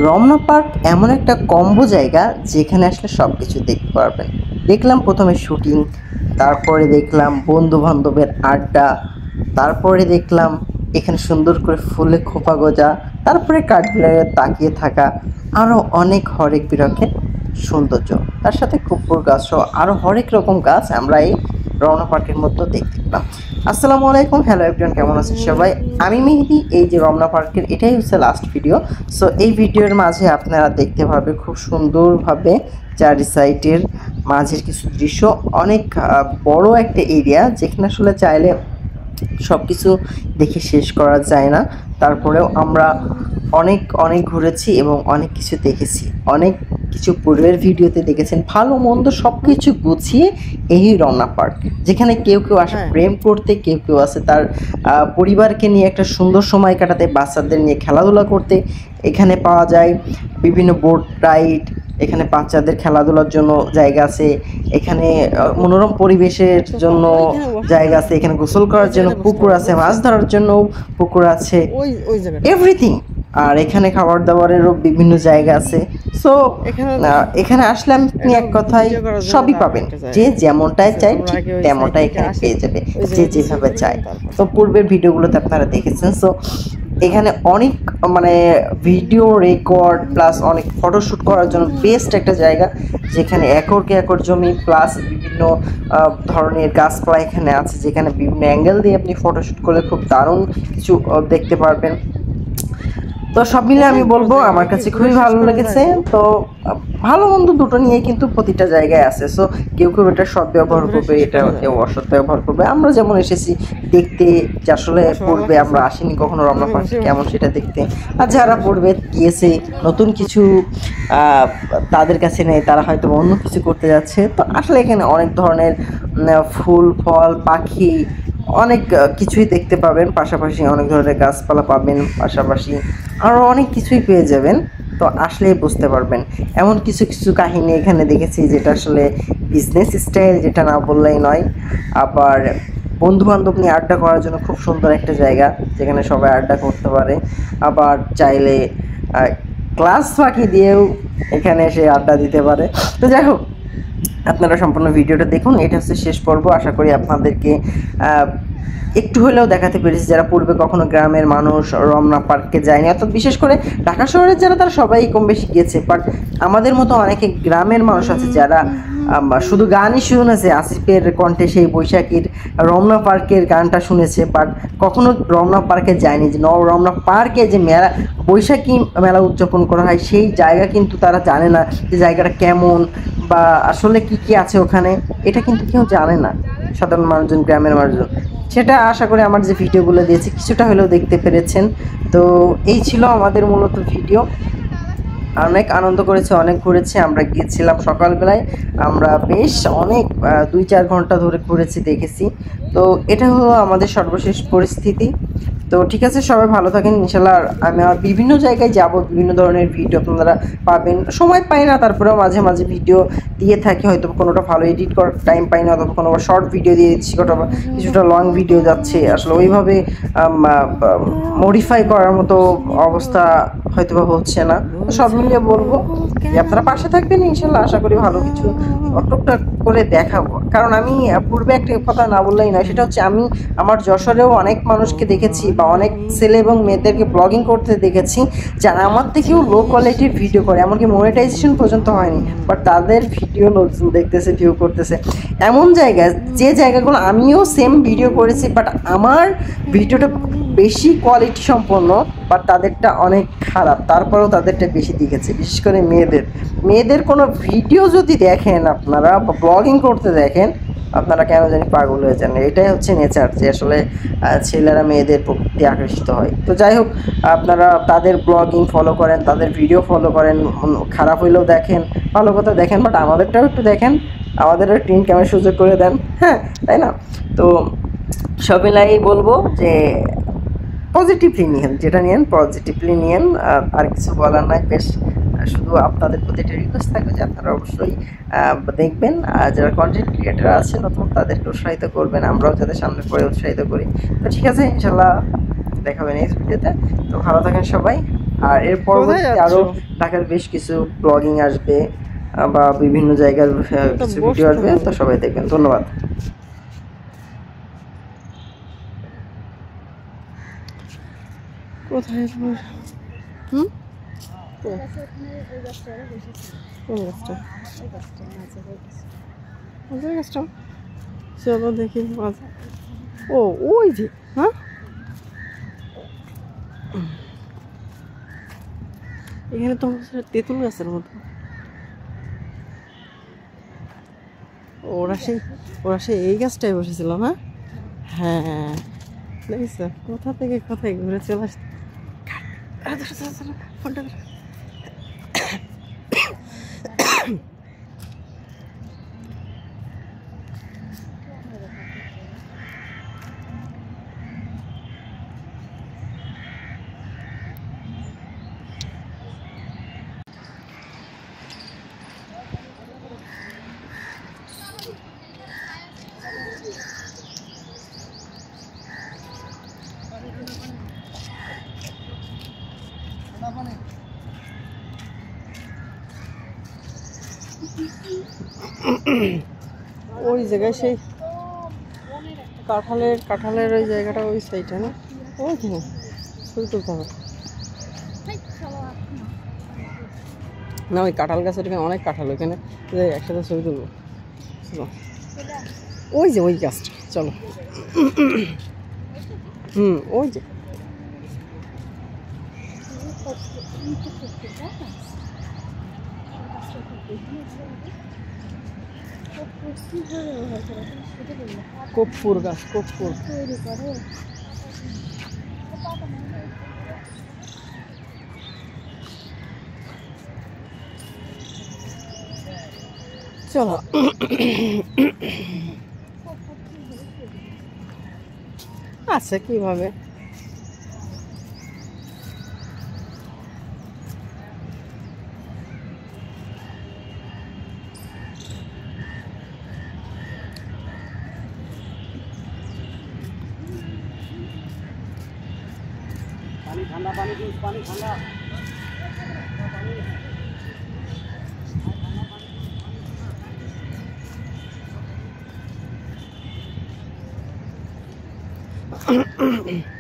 Ramna park এমন একটা combo জায়গা যেখানে আসলে সব কিছু দেখতে পারবেন। দেখলাম প্রথমে শুটিং, তারপরে দেখলাম বন্ধু বান্ধবের আড্ডা, তারপরে দেখলাম এখানে সুন্দর করে ফুলে খোপা গজা, তারপরে কাঠবিলাইয়ের তাকিয়ে থাকা, আরও অনেক হরেক বিরকের সৌন্দর্য, তার সাথে কর্পূর গাছ সহ আরও হরেক রকম গাছ আমরা এই রমনা পার্কের মধ্যে দেখতে পেলাম। আসসালামু আলাইকুম, হ্যালো এভরিওয়ান, কেমন আছেন সবাই? আমি মেহেদি। এই যে রমনা পার্কের এটাই হচ্ছে লাস্ট ভিডিও। সো এই ভিডিওর মাঝে আপনারা দেখতে পারবেন খুব সুন্দরভাবে চারি সাইডের মাঝের কিছু দৃশ্য, অনেক বড় একটা এরিয়া যেখানে আসলে চাইলে সব কিছু দেখে শেষ করা যায় না। তারপরেও আমরা অনেক অনেক ঘুরেছি এবং অনেক কিছু দেখেছি, অনেক কিছু পূর্বের ভিডিওতে দেখেছেন। ভালো মন্দ সব কিছু গুছিয়ে এই রমনা পার্ক, যেখানে কেউ কেউ আসে প্রেম করতে, কেউ কেউ আসে তার পরিবারকে নিয়ে একটা সুন্দর সময় কাটাতে, বাচ্চাদের নিয়ে খেলাধুলা করতে। এখানে পাওয়া যায় বিভিন্ন বোট রাইড, এখানে বাচ্চাদের খেলাধুলার জন্য জায়গা আছে, এখানে মনোরম পরিবেশের জন্য জায়গা আছে, এখানে গোসল করার জন্য পুকুর আছে, মাছ ধরার জন্য পুকুর আছে, এভরিথিং। আর এখানে খাবার দাবারেরও বিভিন্ন জায়গা আছে। সো এখানে আসলে আপনি এক কথায় সবই পাবেন, যে যেমনটাই চাই ঠিক তেমনটাই এখানে পেয়ে যাবে, যে যেভাবে চায়। তো পূর্বের ভিডিওগুলোতে আপনারা দেখেছেন। সো এখানে অনেক ভিডিও রেকর্ড প্লাস অনেক ফটোশ্যুট করার জন্য বেস্ট একটা জায়গা, যেখানে একরকে একর জমি প্লাস বিভিন্ন ধরনের গাছপালা এখানে আছে, যেখানে বিভিন্ন অ্যাঙ্গেল দিয়ে আপনি ফটোশ্যুট করলে খুব দারুণ কিছু দেখতে পারবেন। তো সব মিলে আমি বলবো আমার কাছে খুবই ভালো লেগেছে। তো ভালো মন্দ দুটো নিয়ে কিন্তু প্রতিটা জায়গায় আছে। সো কেউ কেউ এটা সৎ ব্যবহার করবে, এটা কেউ অসৎ ব্যবহার করবে। আমরা যেমন এসেছি দেখতে, যে আসলে পড়বে, আমরা আসিনি কখনো রমনা পার্ক কেমন সেটা দেখতে। আর যারা পড়বে গিয়েছে নতুন কিছু তাদের কাছে নেই, তারা হয়তো অন্য কিছু করতে যাচ্ছে। তো আসলে এখানে অনেক ধরনের ফুল ফল পাখি অনেক কিছুই দেখতে পাবেন, পাশাপাশি অনেক ধরনের গাছপালা পাবেন, পাশাপাশি আরও অনেক কিছুই পেয়ে যাবেন। তো আসলেই বুঝতে পারবেন। এমন কিছু কিছু কাহিনী এখানে দেখেছি যেটা আসলে বিজনেস স্টাইল, যেটা না বললেই নয়। আবার বন্ধু বান্ধব নিয়ে আড্ডা করার জন্য খুব সুন্দর একটা জায়গা, যেখানে সবাই আড্ডা করতে পারে। আবার চাইলে ক্লাস ফাঁকি দিয়েও এখানে এসে আড্ডা দিতে পারে। তো যাই হোক, আপনারা সম্পূর্ণ ভিডিওটা দেখুন। এটা হচ্ছে শেষ পর্ব। আশা করি আপনাদেরকে একটু হলেও দেখাতে পেরেছি, যারা পূর্বে কখনো গ্রামের মানুষ রমনা পার্কে যায়নি, অর্থাৎ বিশেষ করে ঢাকা শহরের যারা, তারা সবাই কম বেশি গিয়েছে। বাট আমাদের মতো অনেকে গ্রামের মানুষ আছে যারা শুধু গানই শুনেছে, আসিফের কণ্ঠে সেই বৈশাখীর রমনা পার্কের গানটা শুনেছে, বাট কখনো রমনা পার্কে যায়নি। যে রমনা পার্কে যে মেলা, বৈশাখী মেলা উদযাপন করা হয়, সেই জায়গা কিন্তু তারা জানে না যে জায়গাটা কেমন বা আসলে কি কি আছে ওখানে। এটা কিন্তু কেউ জানে না, সাধারণ মানুষজন, গ্রামের মানুষজন। সেটা আশা করি আমার যে ভিডিওগুলো দিয়েছি কিছুটা হলেও দেখতে পেরেছেন। তো এই ছিল আমাদের মূলত ভিডিও। অনেক আনন্দ করেছে, অনেক ঘুরেছি। আমরা গিয়েছিলাম সকালবেলায়, আমরা বেশ অনেক 2-4 ঘন্টা ধরে ঘুরেছি, দেখেছি। তো এটা হলো আমাদের সর্বশেষ পরিস্থিতি। তো ঠিক আছে, সবাই ভালো থাকেন ইনশাল্লাহ। আমি আর বিভিন্ন জায়গায় যাব, বিভিন্ন ধরনের ভিডিও আপনারা পাবেন। সময় পাই না, তারপরেও মাঝে মাঝে ভিডিও দিয়ে থাকি। হয়তো কোনোটা ভালো এডিট করার টাইম পাই না, অথবা কোনো শর্ট ভিডিও দিয়ে দিচ্ছি, অথবা কিছুটা লং ভিডিও যাচ্ছে। আসলে ওইভাবে মডিফাই করার মতো অবস্থা হয়তো বা হচ্ছে না। তো সব মিলিয়ে বলবো যে আপনারা পাশে থাকবেন ইনশাল্লাহ। আশা করি ভালো কিছু টুকটাক করে দেখাবো। কারণ আমি পূর্বে একটা কথা না বললেই নয়, সেটা হচ্ছে আমি আমার যশোরেও অনেক মানুষকে দেখেছি বা অনেক ছেলে এবং মেয়েদেরকে ব্লগিং করতে দেখেছি, যারা আমার থেকেও লো কোয়ালিটির ভিডিও করে, এমনকি মনিটাইজেশন পর্যন্ত হয়নি, বাট তাদের ভিডিও লোকজন দেখতেছে, ভিউ করতেছে। এমন জায়গায়, যে জায়গাগুলো আমিও সেম ভিডিও করেছি, বাট আমার ভিডিওটা বেশি কোয়ালিটি সম্পন্ন, বাট তাদেরটা অনেক খারাপ, তারপরেও তাদেরটা বেশি দেখেছে। বিশেষ করে মেয়েদের কোনো ভিডিও যদি দেখেন আপনারা বা ব্লগিং করতে দেখেন, আপনারা কেন জানি পাগল হয়ে যান। এটাই হচ্ছে নেচার, যে আসলে ছেলেরা মেয়েদের প্রতি আকর্ষিত হয়। তো যাই হোক, আপনারা তাদের ব্লগিং ফলো করেন, তাদের ভিডিও ফলো করেন, খারাপ হইলেও দেখেন, ভালো কথা দেখেন, বাট আমাদেরটাও একটু দেখেন, আমাদেরও টিন ক্যামেরা সুযোগ করে দেন, হ্যাঁ, তাই না? তো সব মিলাই বলবো যে পজিটিভলি নিয়েন, যেটা নিয়েন পজিটিভলি নিয়েন, আর কিছু বলার নাই। বেশ, শুধু আপনাদের প্রতি একটা রিকোয়েস্ট থাকবে যে আপনারা অবশ্যই দেখবেন, আর যারা কন্টেন্ট ক্রিয়েটার আছে নতুন, তাদেরকে উৎসাহিত করবেন, আমরাও যাদের সামনে পড়ে উৎসাহিত করি। তো ঠিক আছে, ইনশাল্লাহ দেখাবেন এই ভিডিওতে। তো ভালো থাকেন সবাই। আর এর পরবর্তীতে আরো ঢাকার বেশ কিছু ব্লগিং আসবে বা বিভিন্ন জায়গার কিছু ভিডিও আসবে, তো সবাই দেখবেন। ধন্যবাদ। কোথায় হুম কোন গাছটা? গাছটা চলো দেখি। ও ওই যে, হ্যাঁ এখানে তো তেঁতুল গাছের মতো। ওরা সেই এই গাছটাই বসেছিল না? হ্যাঁ দেখেছ কোথা থেকে কোথায় ঘুরে চলে আসছে। ফোনটা ওই জায়গায় সেই কাঁঠালের ওই জায়গাটা ওই সাইডে না? ওইখানে ছবি তুলতে হবে না? ওই কাঁঠাল গাছের এখানে অনেক কাঁঠাল, ওইখানে একসাথে ছবি তুলবো। ওই যে ওই গাছটা, চলো। ওই যে কর্পূর গাছ, কর্পূর। চলো আচ্ছা কিভাবে पानी ठंडा, पानी जूस, पानी ठंडा। हाँ